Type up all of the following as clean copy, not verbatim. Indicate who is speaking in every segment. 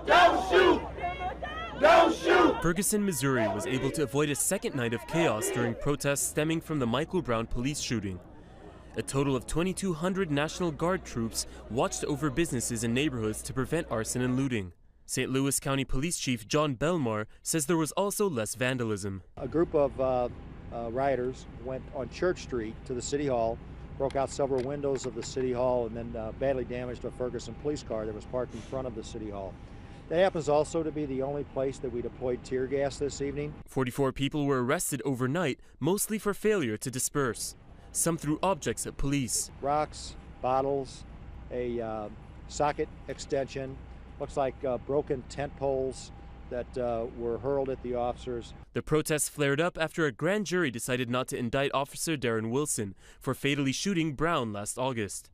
Speaker 1: Don't shoot! Don't shoot!
Speaker 2: Ferguson, Missouri was able to avoid a second night of chaos during protests stemming from the Michael Brown police shooting. A total of 2,200 National Guard troops watched over businesses and neighborhoods to prevent arson and looting. St. Louis County Police Chief John Belmar says there was also less vandalism.
Speaker 3: A group of rioters went on Church Street to the City Hall, broke out several windows of the City Hall, and then badly damaged a Ferguson police car that was parked in front of the City Hall. That happens also to be the only place that we deployed tear gas this evening.
Speaker 2: 44 people were arrested overnight, mostly for failure to disperse. Some threw objects at police.
Speaker 3: Rocks, bottles, a socket extension, looks like broken tent poles that were hurled at the officers.
Speaker 2: The protests flared up after a grand jury decided not to indict Officer Darren Wilson for fatally shooting Brown last August.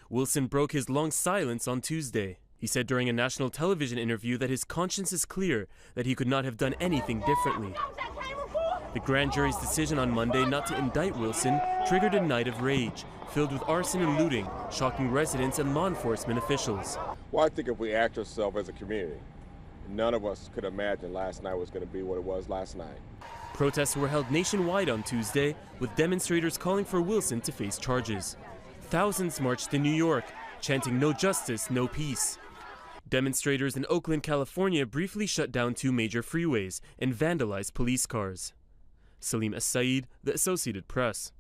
Speaker 2: Wilson broke his long silence on Tuesday. He said during a national television interview that his conscience is clear, that he could not have done anything differently. The grand jury's decision on Monday not to indict Wilson triggered a night of rage, filled with arson and looting, shocking residents and law enforcement officials.
Speaker 4: Well, I think if we act ourselves as a community, none of us could imagine last night was going to be what it was last night.
Speaker 2: Protests were held nationwide on Tuesday, with demonstrators calling for Wilson to face charges. Thousands marched in New York, chanting "No justice, no peace." Demonstrators in Oakland, California briefly shut down 2 major freeways and vandalized police cars. Salim As-Said, The Associated Press.